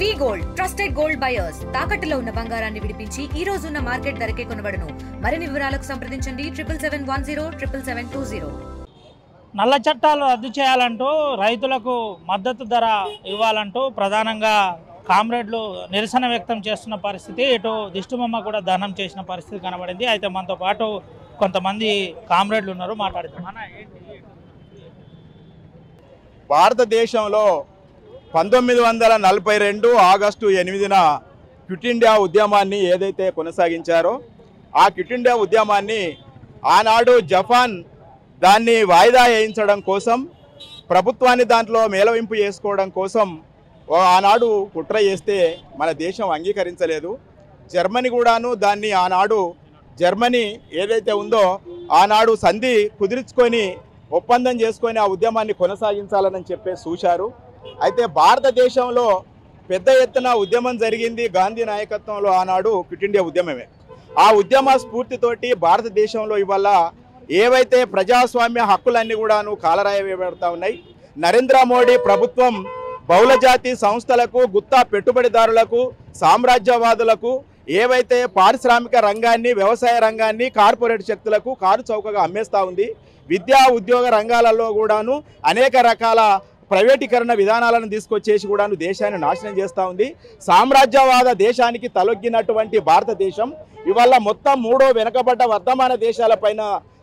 వి gold trusted gold buyers తాకట్టులో ఉన్న బంగారాన్ని విడిపించి ఈ రోజు ఉన్న మార్కెట్ ధరకే కొనబడును. మరిన్ని వివరాలకు సంప్రదించండి 77107720. నల్ల చట్టాలు రద్దు చేయాలంటూ రైతులకు మద్దతు ధర ఇవ్వాలంటూ ప్రధానంగా కామ్రేడ్లు నిరసన వ్యక్తం చేస్తున్న పరిస్థితి, ఇటు దిష్టిబొమ్మ కూడా దహనం చేసిన పరిస్థితి కనబడింది. అయితే మనతో పాటు కొంతమంది కామ్రేడ్లు ఉన్నారు, మాట్లాడుతాం. భారతదేశంలో 1942 ఆగస్టు 8న క్విట్ ఇండియా ఉద్యమాన్ని ఏదైతే కొనసాగించారో ఆ క్విట్ ఇండియా ఉద్యమాన్ని ఆనాడు జపాన్ దాన్ని వాయిదా వేయించడం కోసం, ప్రభుత్వాన్ని దాంట్లో మేళవింపు చేసుకోవడం కోసం ఆనాడు కుట్ర చేస్తే మన దేశం అంగీకరించలేదు. జర్మనీ కూడాను దాన్ని ఆనాడు జర్మనీ ఏదైతే ఉందో ఆనాడు సంధి కుదుర్చుకొని ఒప్పందం చేసుకొని ఆ ఉద్యమాన్ని కొనసాగించాలని చెప్పి చూశారు. అయితే భారతదేశంలో పెద్ద ఎత్తున ఉద్యమం జరిగింది గాంధీ నాయకత్వంలో ఆనాడు క్విట్ ఇండియా ఉద్యమమే. ఆ ఉద్యమ స్ఫూర్తితోటి భారతదేశంలో ఇవాళ ఏవైతే ప్రజాస్వామ్య హక్కులన్నీ కూడాను కాలరాయబడతా ఉన్నాయి. నరేంద్ర మోడీ ప్రభుత్వం బహుళజాతి సంస్థలకు, గుత్తా పెట్టుబడిదారులకు, సామ్రాజ్యవాదులకు ఏవైతే పారిశ్రామిక రంగాన్ని, వ్యవసాయ రంగాన్ని కార్పొరేట్ శక్తులకు కారు చౌకగా అమ్మేస్తూ ఉంది. విద్యా ఉద్యోగ రంగాలలో కూడాను అనేక రకాల ప్రైవేటీకరణ విధానాలను తీసుకొచ్చేసి కూడాను దేశాన్ని నాశనం చేస్తూ ఉంది. సామ్రాజ్యవాద దేశానికి తలొగ్గినటువంటి భారతదేశం ఇవాళ మొత్తం 3 వెనుకబడ్డ వర్ధమాన దేశాలపైన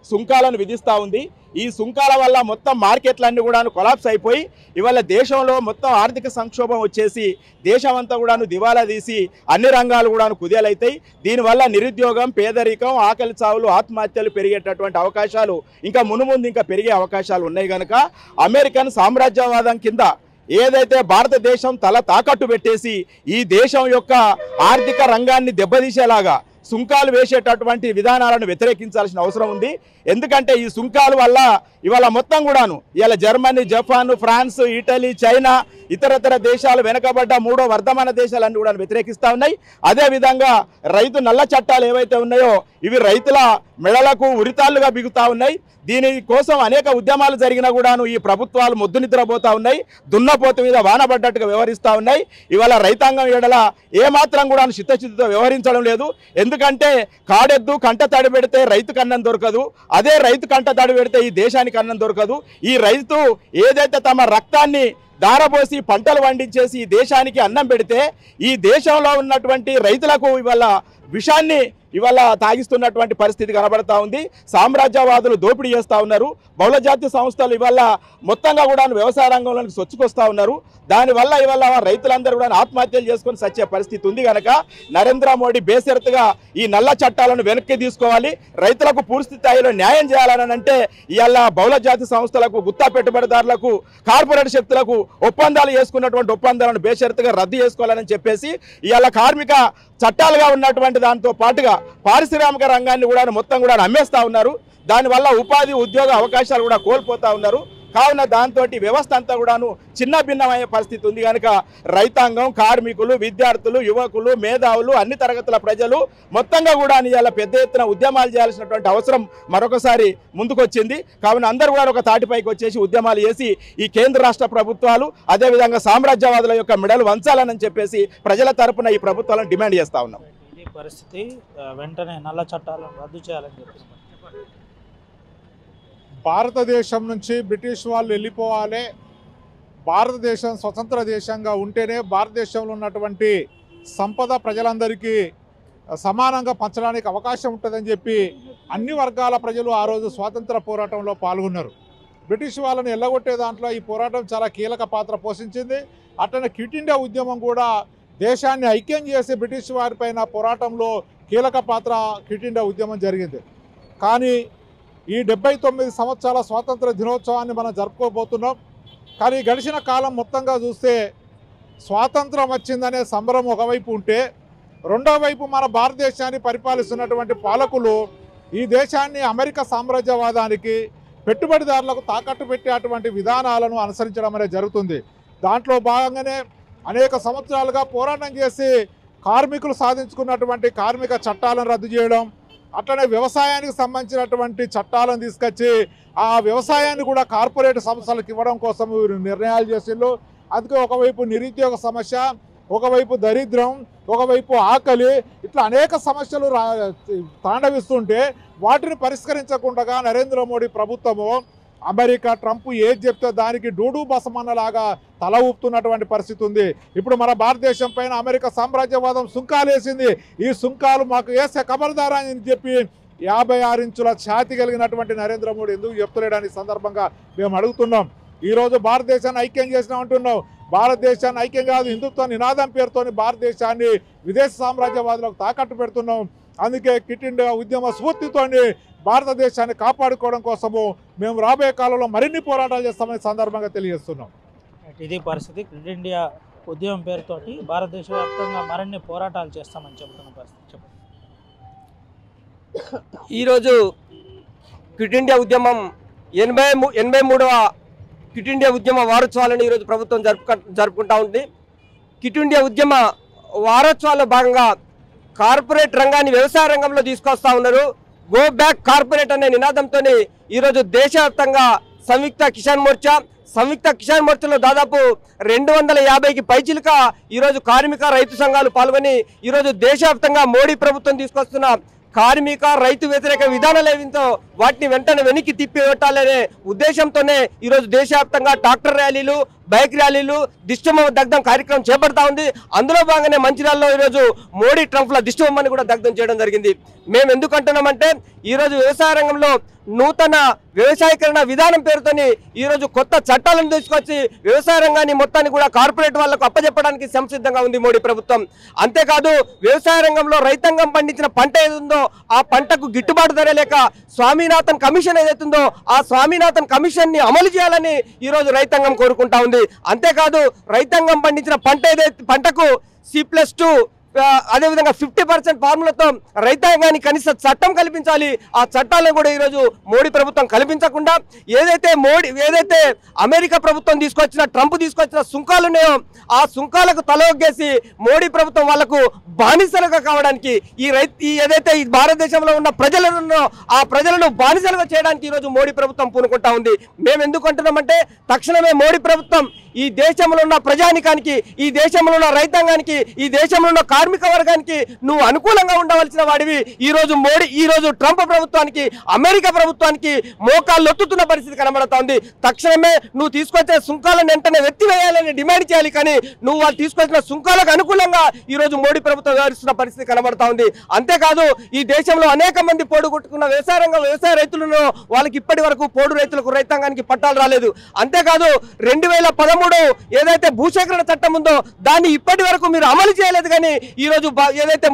సుంకాలను విధిస్తూ ఉంది. ఈ సుంకాల వల్ల మొత్తం మార్కెట్లన్నీ కూడాను కొలాప్స్ అయిపోయి ఇవాళ దేశంలో మొత్తం ఆర్థిక సంక్షోభం వచ్చేసి దేశమంతా కూడాను దివాలా తీసి అన్ని రంగాలు కూడాను కుదేలైతాయి. దీనివల్ల నిరుద్యోగం, పేదరికం, ఆకలి చావులు, ఆత్మహత్యలు పెరిగేటటువంటి అవకాశాలు ఇంకా మునుముందు ఇంకా పెరిగే అవకాశాలు ఉన్నాయి. కనుక అమెరికన్ సామ్రాజ్యవాదం కింద ఏదైతే భారతదేశం తల తాకట్టు పెట్టేసి ఈ దేశం యొక్క ఆర్థిక రంగాన్ని దెబ్బతీసేలాగా సుంకాలు వేసేటటువంటి విధానాలను వ్యతిరేకించాల్సిన అవసరం ఉంది. ఎందుకంటే ఈ సుంకాల వల్ల ఇవాళ మొత్తం కూడాను ఇవాళ Germany, Japan, France, Italy, China ఇతరతర దేశాలు వెనకబడ్డ 3వ వర్ధమాన దేశాలన్నీ కూడా వ్యతిరేకిస్తూ ఉన్నాయి. అదేవిధంగా రైతు నల్ల చట్టాలు ఏవైతే ఉన్నాయో ఇవి రైతుల మెడలకు ఉరితాళ్లుగా బిగుతూ ఉన్నాయి. దీని కోసం అనేక ఉద్యమాలు జరిగినా కూడాను ఈ ప్రభుత్వాలు మొద్దు నిద్రపోతూ ఉన్నాయి. దున్నపోతు మీద వానబడ్డట్టుగా వ్యవహరిస్తూ ఉన్నాయి. ఇవాళ రైతాంగం ఎడల ఏమాత్రం కూడా చిత్తశుద్ధితో వ్యవహరించడం లేదు. ఎందుకంటే కాడెద్దు కంట తడి పెడితే రైతుకు అన్నం దొరకదు, అదే రైతు కంట తడి పెడితే ఈ దేశానికి అన్నం దొరకదు. ఈ రైతు ఏదైతే తమ రక్తాన్ని దారబోసి పంటలు పండించేసి ఈ దేశానికి అన్నం పెడితే ఈ దేశంలో ఉన్నటువంటి రైతులకు ఇవాళ విషాన్ని ఇవాళ తాగిస్తున్నటువంటి పరిస్థితి కనబడతా ఉంది. సామ్రాజ్యవాదులు దోపిడీ చేస్తూ ఉన్నారు. బహుళజాతి సంస్థలు ఇవాళ మొత్తంగా కూడా వ్యవసాయ రంగంలోకి సొచ్చుకొస్తూ ఉన్నారు. దానివల్ల ఇవాళ రైతులందరూ కూడా ఆత్మహత్యలు చేసుకొని సచ్చే పరిస్థితి ఉంది. కనుక నరేంద్ర మోడీ బేసెరతుగా ఈ నల్ల చట్టాలను వెనక్కి తీసుకోవాలి. రైతులకు పూర్తి స్థాయిలో న్యాయం చేయాలని అంటే ఇవాళ బహుళజాతి సంస్థలకు, గుత్తా పెట్టుబడిదారులకు, కార్పొరేట్ శక్తులకు ఒప్పందాలు చేసుకున్నటువంటి ఒప్పందాలను బేషరతుగా రద్దు చేసుకోవాలని చెప్పేసి ఇవాళ కార్మిక చట్టాలుగా ఉన్నటువంటి దాంతో పాటుగా పారిశ్రామిక రంగాన్ని కూడా మొత్తం కూడా అమ్మేస్తూ ఉన్నారు. దానివల్ల ఉపాధి, ఉద్యోగ అవకాశాలు కూడా కోల్పోతూ ఉన్నారు. కావున దాంతో వ్యవస్థ అంతా కూడాను చిన్న భిన్నమయ్యే పరిస్థితి ఉంది. కనుక రైతాంగం, కార్మికులు, విద్యార్థులు, యువకులు, మేధావులు, అన్ని తరగతుల ప్రజలు మొత్తంగా కూడా ఇవాళ పెద్ద ఎత్తున ఉద్యమాలు చేయాల్సినటువంటి అవసరం మరొకసారి ముందుకొచ్చింది. కావున అందరూ కూడా ఒక తాటిపైకి వచ్చేసి ఉద్యమాలు చేసి ఈ కేంద్ర రాష్ట్ర ప్రభుత్వాలు అదేవిధంగా సామ్రాజ్యవాదుల యొక్క మెడలు వంచాలని చెప్పేసి ప్రజల తరపున ఈ ప్రభుత్వాలను డిమాండ్ చేస్తూ ఉన్నాం. ఈ పరిస్థితి వెంటనే నల్ల చట్టాలను రద్దు చేయాలని చెప్పేసి భారతదేశం నుంచి బ్రిటిష్ వాళ్ళు వెళ్ళిపోవాలి, భారతదేశం స్వతంత్ర దేశంగా ఉంటేనే భారతదేశంలో ఉన్నటువంటి సంపద ప్రజలందరికీ సమానంగా పంచడానికి అవకాశం ఉంటుందని చెప్పి అన్ని వర్గాల ప్రజలు ఆ రోజు స్వాతంత్ర పోరాటంలో పాల్గొన్నారు. బ్రిటిష్ వాళ్ళని ఎల్లగొట్టే దాంట్లో ఈ పోరాటం చాలా కీలక పాత్ర పోషించింది. అట్లనే క్విట్ ఇండియా ఉద్యమం కూడా దేశాన్ని ఐక్యం చేసి బ్రిటిష్ వారిపైన పోరాటంలో కీలక పాత్ర క్విట్ ఇండియా ఉద్యమం జరిగింది. కానీ ఈ 79 సంవత్సరాల స్వాతంత్ర దినోత్సవాన్ని మనం జరుపుకోబోతున్నాం. కానీ గడిచిన కాలం మొత్తంగా చూస్తే స్వాతంత్రం వచ్చిందనే సంబరం ఒకవైపు ఉంటే, రెండో వైపు మన భారతదేశాన్ని పరిపాలిస్తున్నటువంటి పాలకులు ఈ దేశాన్ని అమెరికా సామ్రాజ్యవాదానికి, పెట్టుబడిదారులకు తాకట్టు పెట్టేటువంటి విధానాలను అనుసరించడం అనేది జరుగుతుంది. దాంట్లో భాగంగానే అనేక సంవత్సరాలుగా పోరాటం చేసి కార్మికులు సాధించుకున్నటువంటి కార్మిక చట్టాలను రద్దు చేయడం, అట్లనే వ్యవసాయానికి సంబంధించినటువంటి చట్టాలను తీసుకొచ్చి ఆ వ్యవసాయాన్ని కూడా కార్పొరేట్ సంస్థలకు ఇవ్వడం కోసం నిర్ణయాలు చేసిండ్రు. అందుకే ఒకవైపు నిరుద్యోగ సమస్య, ఒకవైపు దరిద్రం, ఒకవైపు ఆకలి, ఇట్లా అనేక సమస్యలు తాండవిస్తుంటే వాటిని పరిష్కరించకుండా నరేంద్ర మోడీ ప్రభుత్వము అమెరికా ట్రంప్ ఏది చెప్తే దానికి డూడు బసమన్నలాగా తల ఊపుతున్నటువంటి పరిస్థితి ఉంది. ఇప్పుడు మన భారతదేశం పైన అమెరికా సామ్రాజ్యవాదం సుంకాలు వేసింది. ఈ సుంకాలు మాకు వేసే ఖబర్దారా అని చెప్పి 56 ఇంచుల ఛాతి కలిగినటువంటి నరేంద్ర మోడీ ఎందుకు చెప్తలేడని సందర్భంగా మేము అడుగుతున్నాం. ఈరోజు భారతదేశాన్ని ఐక్యం చేసినాం అంటున్నాం. భారతదేశాన్ని ఐక్యం కాదు, హిందుత్వ నినాదం పేరుతోని భారతదేశాన్ని విదేశ సామ్రాజ్యవాదులకు తాకట్టు పెడుతున్నాం. అందుకే క్విట్ ఇండియా ఉద్యమ స్ఫూర్తితోని భారతదేశాన్ని కాపాడుకోవడం కోసము మేము రాబోయే కాలంలో మరిన్ని పోరాటాలు చేస్తామని సందర్భంగా తెలియజేస్తున్నాం. ఇది పరిస్థితి. క్విట్ ఇండియా ఉద్యమం పేరుతోటి భారతదేశ వ్యాప్తంగా మరిన్ని పోరాటాలు చేస్తామని చెబుతున్న పరిస్థితి. ఈరోజు క్విట్ ఇండియా ఉద్యమం 83వ క్విట్ ఇండియా ఉద్యమ వారోత్సవాలను ఈరోజు ప్రభుత్వం జరుపుకుంటా ఉంది. క్విట్ ఇండియా ఉద్యమ వారోత్సవాల్లో భాగంగా కార్పొరేట్ రంగాన్ని వ్యవసాయ రంగంలో తీసుకొస్తా ఉన్నారు. గో బ్యాక్ కార్పొరేట్ అనే నినాదంతో ఈరోజు దేశవ్యాప్తంగా సంయుక్త కిసాన్ మోర్చాలో దాదాపు 250కి పైచిలుక ఈరోజు కార్మిక రైతు సంఘాలు పాల్గొని ఈరోజు దేశవ్యాప్తంగా మోడీ ప్రభుత్వం తీసుకొస్తున్న కార్మిక రైతు వ్యతిరేక విధానాలు ఏవింతో వాటిని వెంటనే వెనక్కి తిప్పి పెట్టాలనే ఉద్దేశంతోనే ఈరోజు దేశవ్యాప్తంగా ట్రాక్టర్ ర్యాలీలు, బైక్ ర్యాలీలు, దిష్టిబొమ్మ దగ్ధం కార్యక్రమం చేపడతా ఉంది. అందులో భాగంగానే మంచిర్యాలలో ఈరోజు మోడీ ట్రంప్ల దిష్టిబొమ్మని కూడా దగ్ధం చేయడం జరిగింది. మేము ఎందుకు అంటున్నామంటే ఈరోజు వ్యవసాయ రంగంలో నూతన వ్యవసాయీకరణ విధానం పేరుతోని ఈరోజు కొత్త చట్టాలను తీసుకొచ్చి వ్యవసాయ రంగాన్ని మొత్తాన్ని కూడా కార్పొరేట్ వాళ్లకు అప్పచెప్పడానికి సంసిద్ధంగా ఉంది మోడీ ప్రభుత్వం. అంతేకాదు వ్యవసాయ రంగంలో రైతాంగం పండించిన పంట ఏదుందో ఆ పంటకు గిట్టుబాటు ధర లేక స్వామినాథన్ కమిషన్ ఏదైతుందో ఆ స్వామినాథన్ కమిషన్ ని అమలు చేయాలని ఈరోజు రైతాంగం కోరుకుంటా ఉంది. అంతేకాదు రైతాంగం పండించిన పంటకు C+2 అదేవిధంగా 50% ఫార్ములతో రైతాంగానికి కనీస చట్టం కల్పించాలి. ఆ చట్టాలను కూడా ఈరోజు మోడీ ప్రభుత్వం కల్పించకుండా ఏదైతే అమెరికా ప్రభుత్వం ట్రంప్ తీసుకొచ్చిన సుంకాలు ఉన్నాయో ఆ సుంకాలకు తలొగ్గేసి మోడీ ప్రభుత్వం వాళ్లకు బానిసలుగా కావడానికి ఏదైతే ఈ భారతదేశంలో ఉన్న ప్రజలను ఆ ప్రజలను బానిసలుగా చేయడానికి ఈరోజు మోడీ ప్రభుత్వం పూనుకుంటా ఉంది. మేము ఎందుకు అంటున్నామంటే తక్షణమే మోడీ ప్రభుత్వం ఈ దేశంలో ఉన్న ప్రజానికానికి, ఈ దేశంలో ఉన్న రైతాంగానికి, ఈ దేశంలో ఉన్న కార్మిక వర్గానికి నువ్వు అనుకూలంగా ఉండవలసిన వాడివి ఈరోజు ట్రంప్ ప్రభుత్వానికి, అమెరికా ప్రభుత్వానికి మోకాళ్ళు ఒత్తుతున్న పరిస్థితి కనబడతా ఉంది. తక్షణమే నువ్వు తీసుకొచ్చే సుంకాలను వెంటనే ఎత్తివేయాలని డిమాండ్ చేయాలి. కానీ నువ్వు వాళ్ళు తీసుకొచ్చిన సుంకాలకు అనుకూలంగా ఈరోజు మోడీ ప్రభుత్వం వ్యవహరిస్తున్న పరిస్థితి కనబడతా ఉంది. అంతేకాదు ఈ దేశంలో అనేక మంది పోడుగొట్టుకున్న వ్యవసాయ రైతులను వాళ్ళకి ఇప్పటి వరకు పోడు రైతాంగానికి పట్టాలు రాలేదు. అంతేకాదు 2013 ఏదైతే భూసేకరణ చట్టం ఉందో దాన్ని ఇప్పటి వరకు మీరు అమలు చేయలేదు. కానీ ఈరోజు ఏదైతే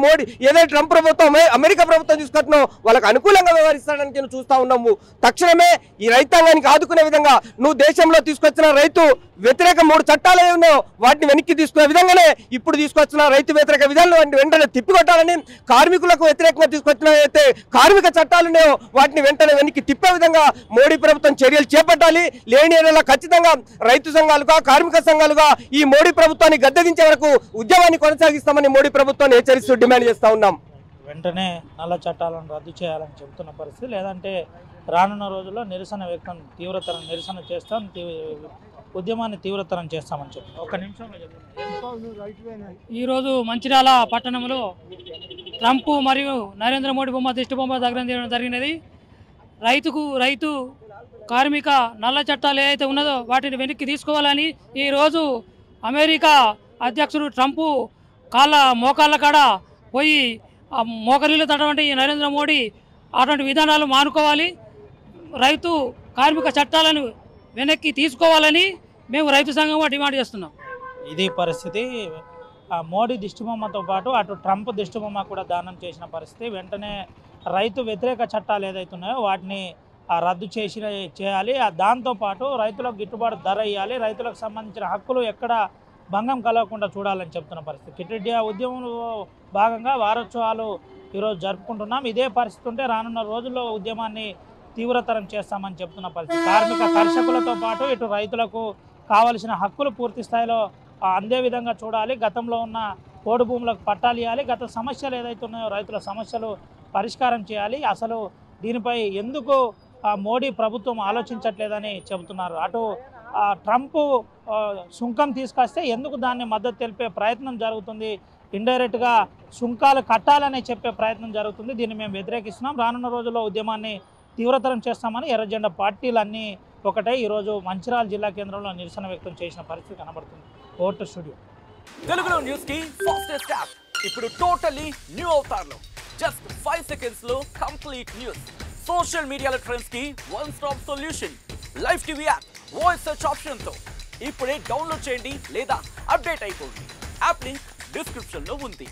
ట్రంప్ ప్రభుత్వం, అమెరికా ప్రభుత్వం తీసుకొచ్చినో వాళ్ళకి అనుకూలంగా వ్యవహరిస్తాడని చూస్తా ఉన్నాము. తక్షణమే ఈ రైతాంగానికి ఆదుకునే విధంగా నువ్వు దేశంలో తీసుకొచ్చిన రైతు వ్యతిరేక 3 చట్టాలు ఏ ఉన్నాయో వాటిని వెనక్కి తీసుకునే విధంగానే ఇప్పుడు తీసుకొచ్చిన రైతు వ్యతిరేక విధానాలు వెంటనే తిప్పికొట్టాలని, కార్మికులకు వ్యతిరేకంగా తీసుకొచ్చిన అయితే కార్మిక చట్టాలు ఉన్నాయో వాటిని వెంటనే వెనక్కి తిప్పే విధంగా మోడీ ప్రభుత్వం చర్యలు చేపట్టాలి. లేని ఏరియాలో ఖచ్చితంగా రైతు సంఘాలుగా, కార్మిక సంఘాలుగా ఈ మోడీ ప్రభుత్వాన్ని గద్దెదించే వరకు ఉద్యమాన్ని కొనసాగిస్తామని మోడీ ప్రభుత్వాన్ని హెచ్చరిస్తూ డిమాండ్ చేస్తా ఉన్నాం. వెంటనే నల్ల చట్టాలను రద్దు చేయాలని చెబుతున్న పరిస్థితి. లేదంటే రానున్న రోజుల్లో నిరసన చేస్తాం, ఉద్యమాన్ని తీవ్రతరం చేస్తామని చెప్పి ఒక నిమిషంలో చెప్తాను. ఈరోజు మంచిర్యాల పట్టణంలో ట్రంప్ మరియు నరేంద్ర మోడీ దిష్టి బొమ్మ దగ్గర జరిగినది. రైతు కార్మిక నల్ల చట్టాలు ఏదైతే ఉన్నదో వాటిని వెనక్కి తీసుకోవాలని ఈరోజు అమెరికా అధ్యక్షుడు ట్రంప్ మోకాళ్ళ కాడ పోయి మోకరిల్లు తటువంటి నరేంద్ర మోడీ అటువంటి విధానాలు మానుకోవాలి, రైతు కార్మిక చట్టాలను వెనక్కి తీసుకోవాలని మేము రైతు సంఘంగా డిమాండ్ చేస్తున్నాం. ఇది పరిస్థితి. మోడీ దిష్టిబొమ్మతో పాటు అటు ట్రంప్ దిష్టిబొమ్మ కూడా దానం చేసిన పరిస్థితి. వెంటనే రైతు వ్యతిరేక చట్టాలు ఏదైతే ఉన్నాయో వాటిని రద్దు చేయాలి. దాంతోపాటు రైతులకు గిట్టుబాటు ధర ఇవ్వాలి. రైతులకు సంబంధించిన హక్కులు ఎక్కడ భంగం కలగకుండా చూడాలని చెప్తున్న పరిస్థితి. క్విట్ ఇండియా ఉద్యమంలో భాగంగా వారోత్సవాలు ఈరోజు జరుపుకుంటున్నాం. ఇదే పరిస్థితి ఉంటే రానున్న రోజుల్లో ఉద్యమాన్ని తీవ్రతరం చేస్తామని చెప్తున్న పరిస్థితి. కార్మిక కర్షకులతో పాటు ఇటు రైతులకు కావలసిన హక్కులు పూర్తి స్థాయిలో అందే విధంగా చూడాలి. గతంలో ఉన్న పోడు భూములకు పట్టాలు ఇవ్వాలి. గత సమస్యలు ఏదైతే ఉన్నాయో రైతుల సమస్యలు పరిష్కారం చేయాలి. అసలు దీనిపై ఎందుకు మోడీ ప్రభుత్వం ఆలోచించట్లేదని చెబుతున్నారు. అటు ట్రంప్ సుంకం తీసుకొస్తే ఎందుకు దాన్ని మద్దతు తెలిపే ప్రయత్నం జరుగుతుంది, ఇండైరెక్ట్గా సుంకాలు కట్టాలని చెప్పే ప్రయత్నం జరుగుతుంది. దీన్ని మేము వ్యతిరేకిస్తున్నాం. రానున్న రోజుల్లో ఉద్యమాన్ని తీవ్రతరం చేస్తామని ఎర్రజెండా పార్టీలన్నీ ఒకటే ఈరోజు మంచిర్యాల జిల్లా కేంద్రంలో నిరసన వ్యక్తం చేసిన పరిస్థితి కనబడుతుంది. Over to studio. తెలుగులో న్యూస్ కి ఫాస్టెస్ట్ యాప్ ఇప్పుడు టోటల్లీ న్యూ అవతార్లో జస్ట్ 5 సెకండ్స్ లో కంప్లీట్ న్యూస్, సోషల్ మీడియాలో ట్రెండ్స్ కి one stop solution, live TV app, voice search option తో ఇప్పుడే డౌన్లోడ్ చేయండి లేదా అప్డేట్ అయిపోండి. యాప్ లింక్ డిస్క్రిప్షన్ లో ఉంది.